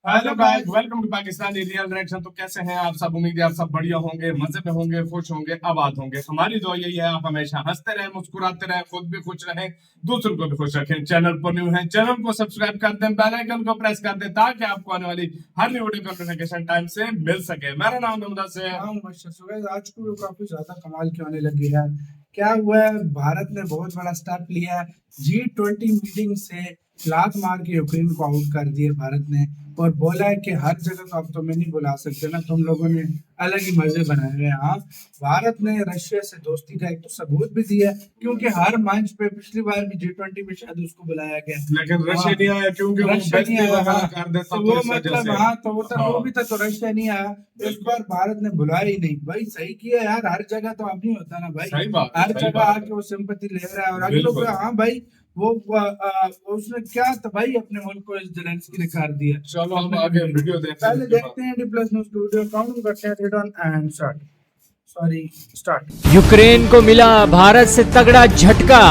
Hello guys, welcome to Pakistani real reaction. तो कैसे हैं आप सब? उम्मीद है आप सब बढ़िया होंगे, मजे में होंगे, खुश होंगे, आबाद होंगे। हमारी दुआ यही है आप हमेशा हंसते रहें, मुस्कुराते रहें, खुद भी खुश रहें, दूसरों को भी खुश रखें। चैनल पर न्यू है, चैनल को सब्सक्राइब कर दें, बेल आइकन को प्रेस कर दें ताकि आपको आने वाली हर न्यू वीडियो का नोटिफिकेशन टाइम से मिल सके। मेरा नाम है मुदस्सिर। आज को काफी ज्यादा कमाल की होने लगी है। क्या हुआ है, भारत ने बहुत बड़ा स्टेप लिया है। G20 मीटिंग से लात मार के यूक्रेन को आउट कर दिए भारत ने, और बोला है कि हर जगह तो अब तुम्हें नहीं बुला सकते ना, तुम लोगों ने अलग ही मजे बनाए हुए हैं। हाँ, भारत ने रशिया से दोस्ती का एक तो सबूत भी दिया, क्योंकि हर मंच पे पिछली बार भी G20 में शायद उसको बुलाया गया, लेकिन रशिया नहीं आया क्योंकि वो रशिया नहीं आया। वगैरह कर देता, तो तो वो इस वजह मतलब से। हाँ, तो वो भी था, तो रशिया नहीं आया। इस बार भारत ने बुलाया ही नहीं। भाई सही किया यार, हर जगह तो अब नहीं होता ना भाई, सही बात है, हर सही जगह बात आके वो सिंपैथी ले रहा है। और अगले लोग बिल्कुल। हाँ भाई, वो उसने क्या था भाई, अपने मुल्क को इस जेलेंस्की ने कर दिया। चलो हम आगे वीडियो देखते हैं। पहले देखते हैं डी प्लस न्यूज की वीडियो, काउंट करते हैं, red on and start. Ukraine को मिला भारत से तगड़ा झटका।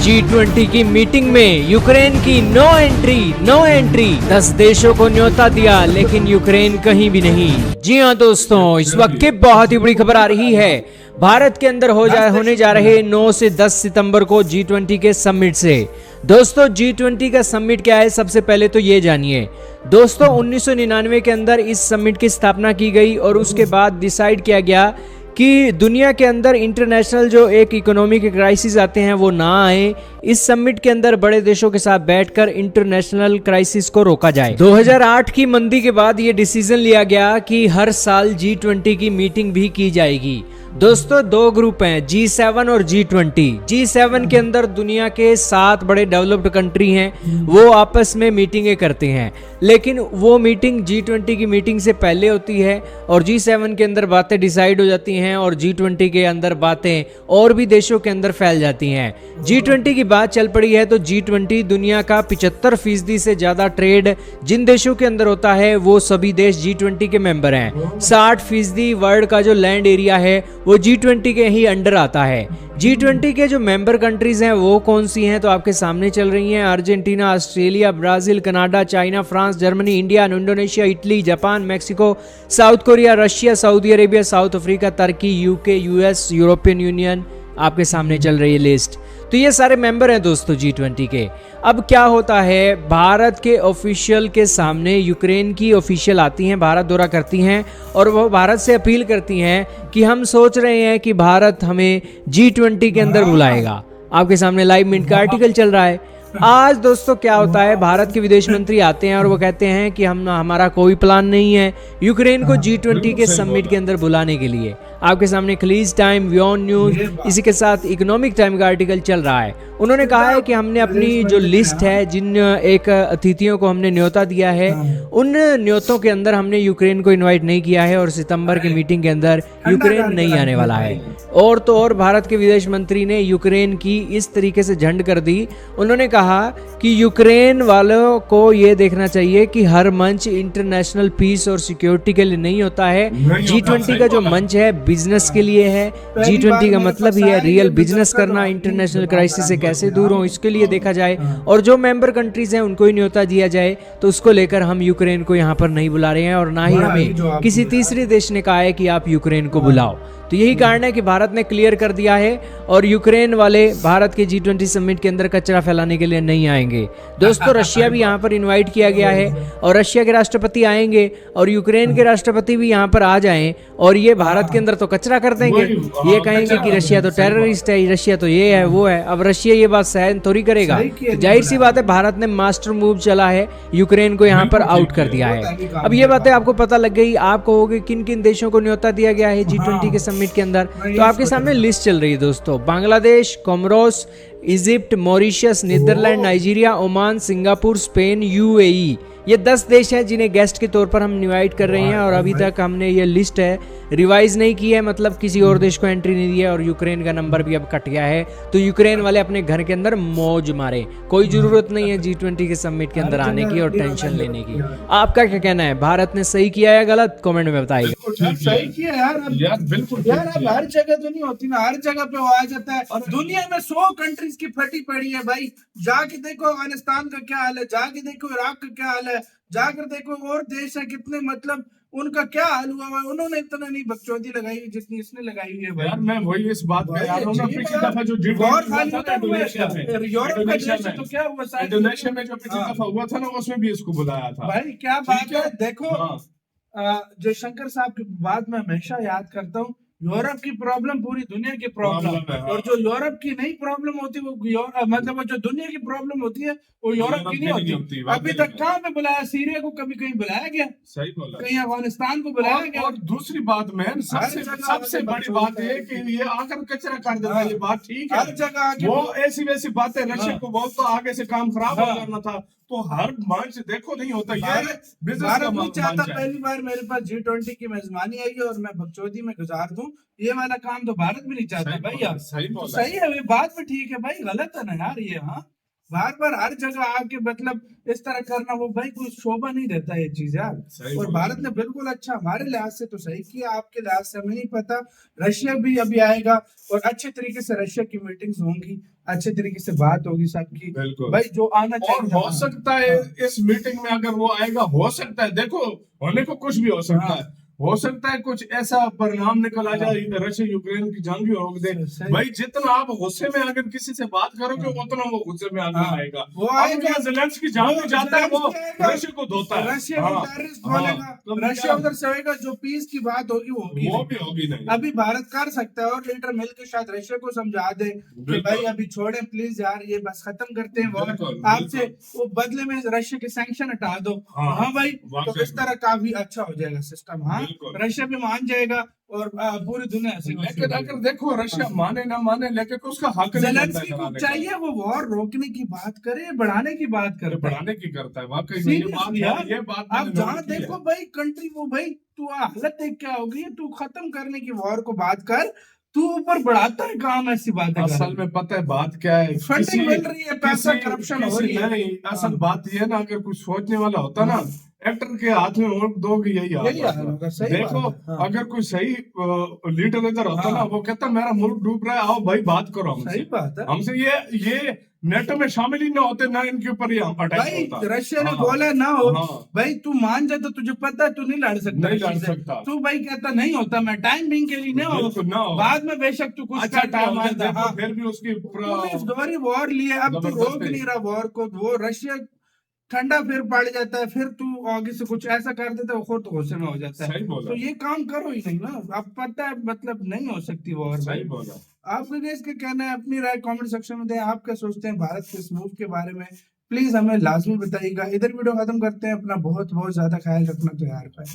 G20 की मीटिंग में यूक्रेन की नो एंट्री 10 देशों को न्योता दिया, लेकिन यूक्रेन कहीं भी नहीं। जी हाँ दोस्तों, इस वक्त की बहुत ही बड़ी खबर आ रही है। भारत के अंदर होने जा रहे 9 से 10 सितंबर को G20 के समिट से। दोस्तों G20 का समिट क्या है, सबसे पहले तो ये जानिए। दोस्तों 1999 के अंदर इस समिट की स्थापना की गई और उसके बाद डिसाइड किया गया कि दुनिया के अंदर इंटरनेशनल जो एक इकोनॉमिक क्राइसिस आते हैं वो ना आए। इस समिट के अंदर बड़े देशों के साथ बैठकर इंटरनेशनल क्राइसिस को रोका जाए। 2008 की मंदी के बाद ये डिसीजन लिया गया कि हर साल G20 की मीटिंग भी की जाएगी। दोस्तों 2 ग्रुप हैं, G7 और G20। G7 के अंदर दुनिया के 7 बड़े डेवलप्ड कंट्री हैं, वो आपस में मीटिंगें करते हैं, लेकिन वो मीटिंग G20 की मीटिंग से पहले होती है और G7 के अंदर बातें डिसाइड हो जाती हैं और G20 के अंदर बातें और भी देशों के अंदर फैल जाती हैं। G20 की बात चल पड़ी है तो G20 दुनिया का 75% से ज्यादा ट्रेड जिन देशों के अंदर होता है वो सभी देश G20 के मेंबर हैं। 60% वर्ल्ड का जो लैंड एरिया है वो G20 के ही अंडर आता है। G20 के जो मेंबर कंट्रीज हैं वो कौन सी हैं, तो आपके सामने चल रही हैं। Argentina, Australia, Brazil, Canada, China, France, Germany, India, Indonesia, Italy, Japan, Mexico, South Korea, Russia, Saudi Arabia, South Africa, तुर्की, यूके, यूएस, यूरोपियन यूनियन। आपके सामने चल रही है लिस्ट। तो ये सारे मेंबर हैं दोस्तों G20 के। अब क्या होता है, भारत के ऑफिशियल के सामने यूक्रेन की ऑफिशियल आती हैं, भारत दौरा करती हैं और वो भारत से अपील करती हैं कि हम सोच रहे हैं कि भारत हमें G20 के अंदर बुलाएगा। आपके सामने लाइव मिनट का आर्टिकल चल रहा है। आज दोस्तों क्या होता है, भारत के विदेश मंत्री आते हैं और वो कहते हैं कि हमारा कोई प्लान नहीं है यूक्रेन को G20 के समिट के अंदर बुलाने के लिए। आपके सामने खलीज टाइम, व्योन न्यूज, इसी के साथ इकोनॉमिक टाइम का आर्टिकल चल रहा है। उन्होंने कहा है कि हमने अपनी जो लिस्ट है, जिन एक अतिथियों को हमने न्योता दिया है, उन न्योतों के अंदर हमने यूक्रेन को इनवाइट नहीं किया है और सितंबर की मीटिंग के अंदर यूक्रेन नहीं आने वाला है। और तो और भारत के विदेश मंत्री ने यूक्रेन की इस तरीके से झंड कर दी। उन्होंने कहा कि यूक्रेन वालों को ये देखना चाहिए कि हर मंच इंटरनेशनल पीस और सिक्योरिटी के लिए नहीं होता है। G20 का जो मंच है बिजनेस के लिए है। G20 का मतलब ही है रियल बिजनेस करना, इंटरनेशनल क्राइसिस से कैसे दूर हो इसके लिए देखा जाए, और जो मेंबर कंट्रीज हैं उनको ही न्योता दिया जाए। तो उसको लेकर हम यूक्रेन को यहाँ पर नहीं बुला रहे हैं और ना ही हमें किसी तीसरे देश ने कहा है कि आप यूक्रेन को बुलाओ। तो यही कारण है कि भारत ने क्लियर कर दिया है और यूक्रेन वाले भारत के G20 समिट के अंदर कचरा फैलाने के लिए नहीं आएंगे। दोस्तों रशिया भी यहाँ पर इनवाइट किया गया है और रशिया के राष्ट्रपति आएंगे और यूक्रेन के राष्ट्रपति भी यहाँ पर आ जाएं और ये भारत के अंदर तो कचरा कर देंगे। ये कहेंगे कि रशिया तो टेररिस्ट है, रशिया तो ये है वो है। अब रशिया ये बात सहन थोड़ी करेगा। जाहिर सी बात है, भारत ने मास्टर मूव चला है, यूक्रेन को यहाँ पर आउट कर दिया है। अब ये बातें आपको पता लग गई। आप कहोगे किन किन देशों को न्योता दिया गया है G20 के समिट के अंदर, तो आपके सामने लिस्ट चल रही है दोस्तों। Bangladesh, Comoros, Egypt, Mauritius, Netherland, Nigeria, Oman, Singapore, Spain, UAE। ये 10 देश हैं जिन्हें गेस्ट के तौर पर हम इनवाइट कर रहे हैं और अभी तक हमने ये लिस्ट है रिवाइज नहीं की है, मतलब किसी और देश को एंट्री नहीं दी है और यूक्रेन का नंबर भी अब कट गया है। तो यूक्रेन वाले अपने घर के अंदर मौज मारे, कोई जरूरत नहीं है G20 के समिट के अंदर आने की और टेंशन लेने की। आपका क्या कहना है, भारत ने सही किया या गलत, कमेंट में बताइए। सही किया यार, यार बिल्कुल यार। अब हर जगह तो नहीं होती ना, हर जगह पे वो आ जाता है। और दुनिया में 100 कंट्री की फटी पड़ी है भाई। जाके देखो अफगानिस्तान का क्या हाल है, जाके देखो इराक का क्या हाल है, जाकर देखो और देश है कितने, मतलब उनका क्या हाल हुआ है। उन्होंने इतना नहीं बकचोदी लगाई है जितनी इसने लगाई है भाई। यार मैं वही इस बात पे यार हूं ना, भाई, पिछली दफा जो वॉर G20 हुआ खाली था होता ना हुआ इंडोनेशिया में, है। यूरोप का इंडोनेशिया देश है में, तो क्या हुआ सारी इंडोनेशिया में जो पिछली हाँ। दफा हुआ था ना, उसमें भी इसको बुलाया था। भाई क्या ठीक बात है, है? देखो हाँ, जयशंकर साहब की बात मैं हमेशा याद करता हूँ। यूरोप की प्रॉब्लम पूरी दुनिया की प्रॉब्लम, प्रॉब्लम है, हाँ। और जो यूरोप की नई प्रॉब्लम होती है वो मतलब वो जो दुनिया की प्रॉब्लम होती है वो यूरोप की नहीं होती। अभी तक कहाँ पे बुलाया, सीरिया को कभी कहीं बुलाया गया? सही बोला। कहीं अफगानिस्तान को बुलाया गया? और दूसरी बात में सबसे जगह सबसे आगे बड़ी बच्चों बात का ये है कि ये आकर कचरा कर देता हाँ। है, ये बात ठीक है। हर जगह आगे वो ऐसी वैसी बातें रशिया हाँ। को बहुत तो आगे से काम खराब हाँ। करना था, तो हर मंच देखो नहीं होता, ये भारत बिजनेस का भारत नहीं चाहता मंच है। पहली बार मेरे पास G20 की मेजबानी आई है और मैं बकचोदी में गुजार दूं, ये वाला काम तो भारत भी नहीं चाहता सही भाई बोला, यार। सही तो बोला। सही है, ये बात भी ठीक है भाई, गलत है ना यार ये। हाँ, बार बार हर जगह आके मतलब इस तरह करना वो भाई कोई शोभा नहीं देता ये चीज यार। सही और बोला। भारत ने बिल्कुल अच्छा हमारे लिहाज से तो सही किया, आपके लिहाज से हमें नहीं पता। रशिया भी अभी आएगा और अच्छे तरीके से रशिया की मीटिंग्स होंगी, अच्छे तरीके से बात होगी सबकी बिल्कुल। भाई, जो आना और चाहिए। हो हाँ। सकता है इस मीटिंग में अगर वो आएगा, हो सकता है, देखो होने को कुछ भी हो सकता हाँ। है, हो सकता है कुछ ऐसा परिणाम निकल आ जाए, रशिया यूक्रेन की जंग भी रोक दे। सही। भाई जितना आप गुस्से में अगर किसी से बात करोगे उतना वो गुस्से में आगे हाँ। आएगा। वो अब आएगा, ये ज़ेलेंस्की जहां भी जाता है वो ज़ेलेंस्की आएगा, रशिया को धोता है। रशिया को हाँ, टेररिस्ट हाँ, बोलेगा, तो रशिया उधर से होएगा, जो पीस की बात होगी वो होगी वो नहीं। भी होगी नहीं। अभी भारत कर सकता है और लीडर मिलकर शायद रशिया को समझा दे कि बिल्कुल। भाई अभी छोड़े प्लीज यार, ये बस खत्म करते हैं वॉर, बिल्कुल, आपसे वो बदले में रशिया के सैंक्शन हटा दो। हाँ, हाँ भाई, तो वाकई इस तरह काफी अच्छा हो जाएगा सिस्टम। हाँ, बिल्कुल। रशिया भी मान जाएगा और पूरी दुनिया ऐसे लेकिन अगर देखो रशिया माने ना माने, लेकिन उसका हक नहीं बनता है ज़ेलेंस्की को कराने का। चाहिए वो वॉर रोकने की बात करे, बढ़ाने की बात ये करे, बढ़ाने की करता है वाकई में, ये बात सीरियसली है, यार। ये बात आप मैंने जहाँ नोट की है। देखो भाई कंट्री, वो भाई तू हालत देख क्या होगी, तू खत्म करने की वॉर को बात कर, तू ऊपर बढ़ाता है काम, ऐसी बातें असल में पता है बात क्या है, फंडिंग मिल रही है, पैसा करप्शन हो रही है। नहीं, असल हाँ। बात ये है ना, अगर कुछ सोचने वाला होता ना, एक्टर के हाथ में वोट दोगे यही हाल यही हाल होगा। होगा, सही देखो बात है। हाँ। अगर कोई सही लीडर इधर होता ना, हाँ। वो कहता मेरा मुल्क डूब रहा है, आओ भाई बात करो हमसे। सही बात है हमसे ये नेटो में शामिल ही ना होते ना, इनके ऊपर ही अटैक भाई। होता। रशिया ने हाँ, बोला ना हो हाँ। भाई, तू मान जा तो तुझे पता है तू नहीं लड़ सकता, नहीं लड़ रशिया से। सकता। तू भाई कहता नहीं होता, मैं टाइम बिंग के लिए नहीं हो, बिल्कुल ना हो। बाद में बेशक तू कुछ अच्छा कर टाइम आया, जाता। देखो हाँ। फिर भी उसकी तूने इस दोहरी वॉर लिए, अब तू रोक जबरदस्ती। नहीं रहा वॉर को, वो रशिया ठंडा फिर पड़ जाता है, फिर तू आगे से कुछ ऐसा कर देता है वो खुद गुस्से में हो जाता है। सही बोला। तो ये काम करो ही नहीं ना, अब पता है मतलब नहीं हो सकती वॉर सही भाई। बोला। आपको क्या इसके कहना है, अपनी राय कमेंट सेक्शन में दें। आप क्या सोचते हैं भारत के इस मूव के बारे में, प्लीज हमें लाजमी बताइएगा। इधर वीडियो खत्म करते हैं, अपना बहुत बहुत ज्यादा ख्याल रखना, तो यार भाई।